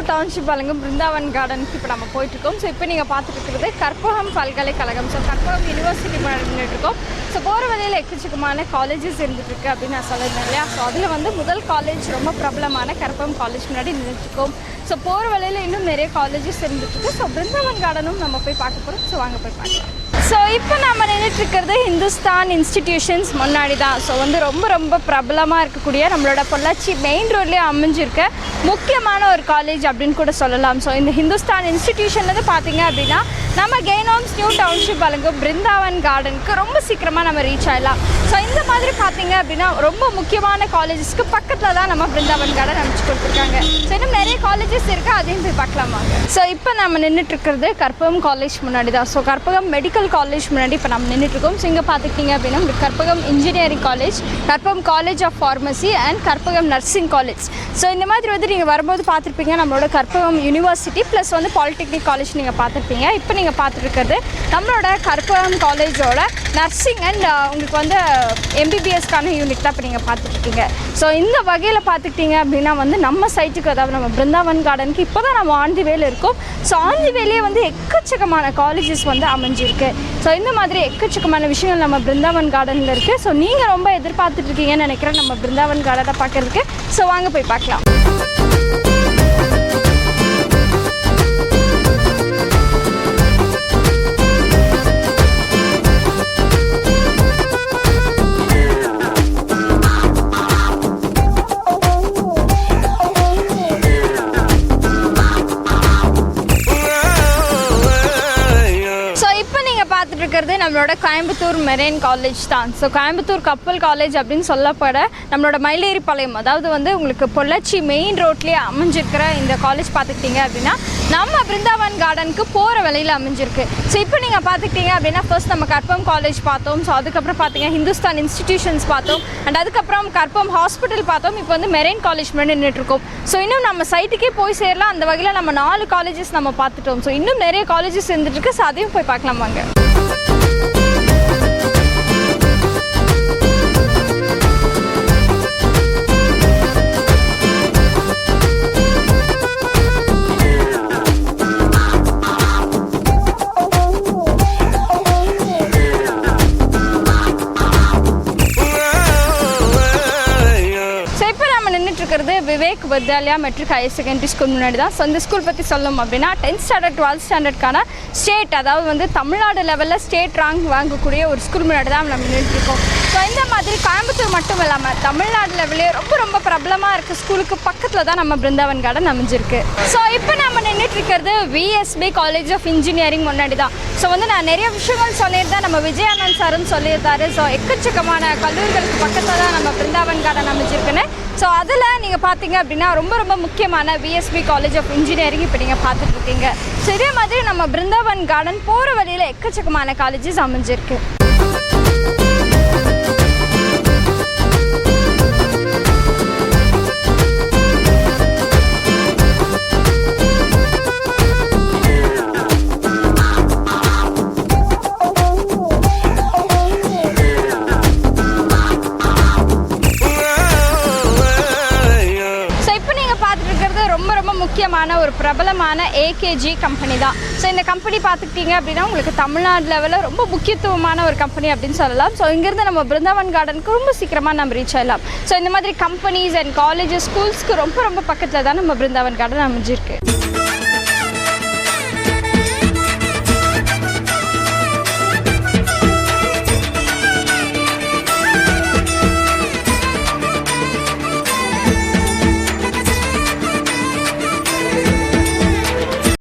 Township வழங்கும் பிருந்தாவன் கார்டனுக்கு இப்போ நம்ம போயிட்டுருக்கோம். ஸோ இப்போ நீங்கள் பார்த்துட்டு இருக்கிறது கற்பகம் பல்கலைக்கழகம். ஸோ கற்பகம் யூனிவர்சிட்டி இருக்கோம். ஸோ போகிற வழியில் எக்கச்சக்கமான காலேஜஸ் இருந்துகிட்ருக்கு அப்படின்னு நான் சொல்லியிருந்தேன் இல்லையா. ஸோ அதில் வந்து முதல் காலேஜ் ரொம்ப பிரபலமான கற்பகம் காலேஜ் முன்னாடி நின்றுட்டுருக்கோம். ஸோ போகிற வழியில் இன்னும் நிறைய காலேஜஸ் இருந்துகிட்ருக்கு. ஸோ பிருந்தாவன் கார்டனும் நம்ம போய் பார்க்க போகிறோம். ஸோ வாங்க போய் பார்க்கலாம். ஸோ இப்போ நம்ம நின்றுட்டுருக்கிறது ஹிந்துஸ்தான் இன்ஸ்டிடியூஷன்ஸ் முன்னாடி தான். ஸோ வந்து ரொம்ப பிரபலமாக இருக்கக்கூடிய நம்மளோட பொள்ளாச்சி மெயின் ரோட்லேயே அமைஞ்சிருக்க முக்கியமான ஒரு காலேஜ் அப்படின்னு கூட சொல்லலாம். ஸோ இந்த ஹிந்துஸ்தான் இன்ஸ்டிடியூஷன்லேருந்து பார்த்தீங்க அப்படின்னா நம்ம கெயின் ஹோம்ஸ் நியூ டவுன்ஷிப் வழங்கும் பிருந்தாவன் கார்டனுக்கு ரொம்ப சீக்கிரமாக நம்ம ரீச் ஆகிடலாம். ஸோ இந்த மாதிரி பார்த்தீங்க அப்படின்னா ரொம்ப முக்கியமான காலேஜஸ்க்கு பக்கத்தில் தான் நம்ம பிருந்தாவன் கார்டன் அமைச்சு கொடுத்துருக்காங்க. ஸோ இன்னும் நிறைய காலேஜஸ் இருக்குது, அதையும் போய் பார்க்கலாமாங்க. ஸோ இப்போ நம்ம நின்றுட்டுருக்கிறது கற்பகம் காலேஜ் முன்னாடி தான். ஸோ கற்பகம் மெடிக்கல் காலேஜ் முன்னாடி இப்போ நம்ம நின்றுட்டுருக்கோம். ஸோ இங்கே பார்த்துக்கிட்டிங்க அப்படின்னா Karpagam engineering college, Karpagam college of pharmacy and Karpagam nursing college. So இந்த மாதிரி வந்து நீங்கள் வரும்போது பார்த்துருப்பீங்க நம்மளோட கற்பகம் யூனிவர்சிட்டி ப்ளஸ் வந்து பாலிடெக்னிக் காலேஜ் நீங்கள் பார்த்துருப்பீங்க. இப்போ நீங்கள் பார்த்துருக்கிறது நம்மளோட கற்பகம் காலேஜோட நர்சிங் அண்ட் உங்களுக்கு வந்து எம்பிபிஎஸ்க்கான யூனிட் தான் இப்போ நீங்கள் பார்த்துட்ருக்கீங்க. ஸோ இந்த வகையில் பார்த்துக்கிட்டிங்க அப்படின்னா வந்து நம்ம சைட்டுக்கு, அதாவது நம்ம பிருந்தாவன் கார்டனுக்கு இப்போ தான் நம்ம ஆன் தி வேல இருக்கோம். ஸோ ஆன் தி வேலையே வந்து எக்கச்சக்கமான காலேஜஸ் வந்து அமைஞ்சிருக்கு. ஸோ இந்த மாதிரி எக்கச்சக்கமான விஷயங்கள் நம்ம பிருந்தாவன் கார்டனில் இருக்குது. ஸோ நீங்கள் ரொம்ப எதிர்பார்த்துட்ருக்கீங்கன்னு நினைக்கிறேன் நம்ம பிருந்தாவன் கார்டனை பார்க்குறதுக்கு. ஸோ வாங்க போய் பார்க்கலாம். இருக்கிறது நம்மளோட கோயம்புத்தூர் மெரைன் காலேஜ் தான். ஸோ கோயம்புத்தூர் கப்பல் காலேஜ் அப்படின்னு சொல்லப்பட நம்மளோட மயிலேறிப்பாளையம், அதாவது வந்து உங்களுக்கு பொள்ளாச்சி மெயின் ரோட்லேயே அமைஞ்சிருக்கிற இந்த காலேஜ் பார்த்துக்கிட்டிங்க அப்படின்னா நம்ம பிருந்தாவன் கார்டனுக்கு போகிற வழியில் அமைஞ்சிருக்கு. ஸோ இப்போ நீங்கள் பார்த்துக்கிட்டிங்க அப்படின்னா ஃபர்ஸ்ட் நம்ம கற்பகம் காலேஜ் பார்த்தோம். ஸோ அதுக்கப்புறம் பார்த்தீங்கன்னா ஹிந்துஸ்தான் இன்ஸ்டிடியூஷன்ஸ் பார்த்தோம். அண்ட் அதுக்கப்புறம் கற்பகம் ஹாஸ்பிட்டல் பார்த்தோம். இப்போ வந்து மெரைன் காலேஜ் முன்னாடி நின்றுட்டுருக்கோம். ஸோ இன்னும் நம்ம சைட்டுக்கே போய் சேரலாம். அந்த வகையில் நம்ம 4 காலேஜஸ் நம்ம பார்த்துட்டோம். ஸோ இன்னும் நிறைய காலேஜஸ் இருந்துகிட்ருக்கு. ஸோ அதையும் போய் பார்க்கலாம் வாங்க. Vivek Vidyalaya matric higher secondary school முன்னாடி தான். ஸோ இந்த ஸ்கூல் பற்றி சொல்லணும் அப்படின்னா 10th ஸ்டாண்டர்ட் 12th ஸ்டாண்டர்டுக்கான ஸ்டேட், அதாவது வந்து தமிழ்நாடு லெவலில் ஸ்டேட் ரேங்க் வாங்கக்கூடிய ஒரு ஸ்கூல் முன்னாடி தான் நம்ம நின்றுட்டுருக்கோம். ஸோ இந்த மாதிரி கோயம்புத்தூர் மட்டும் இல்லாமல் தமிழ்நாடு லெவலே ரொம்ப பிரபலமாக இருக்க ஸ்கூலுக்கு பக்கத்தில் தான் நம்ம பிருந்தாவன் கார்டன் அமைஞ்சிருக்கு. ஸோ இப்போ நம்ம நின்றுட்டுருக்கிறது விஎஸ்பி காலேஜ் ஆஃப் இன்ஜினியரிங் முன்னாடி தான். ஸோ வந்து நான் நிறைய விஷயங்கள் சொல்லியிருந்தேன், நம்ம விஜயானந்த் சாரும் சொல்லியிருந்தாரு. ஸோ எக்கச்சக்கமான கல்லூரிகளுக்கு பக்கத்தில் தான் நம்ம பிருந்தாவன் கார்டன் அமைஞ்சிருக்குன்னு. ஸோ அதில் நீங்கள் பார்த்தீங்க அப்படின்னா ரொம்ப முக்கியமான விஎஸ்பி காலேஜ் ஆஃப் இன்ஜினியரிங் இப்போ நீங்கள் பார்த்துட்ருக்கீங்க. ஸோ இதே மாதிரி நம்ம பிருந்தாவன் கார்டன் போகிற வழியில் எக்கச்சக்கமான காலேஜஸ் அமைஞ்சிருக்கு. ரொம்ப முக்கியமான ஒரு பிரபலமான ஏகேஜி கம்பெனி தான். ஸோ இந்த கம்பெனி பார்த்துக்கிட்டிங்க அப்படின்னா உங்களுக்கு தமிழ்நாடு லெவலில் ரொம்ப முக்கியத்துவமான ஒரு கம்பெனி அப்படின்னு சொல்லலாம். ஸோ இங்கேருந்து நம்ம பிருந்தாவன் கார்டனுக்கு ரொம்ப சீக்கிரமாக நம்ம ரீச் ஆகலாம். ஸோ இந்த மாதிரி கம்பெனிஸ் அண்ட் காலேஜஸ் ஸ்கூல்ஸ்க்கு ரொம்ப பக்கத்தில் தான் நம்ம பிருந்தாவன் கார்டன் அமைஞ்சிருக்கு.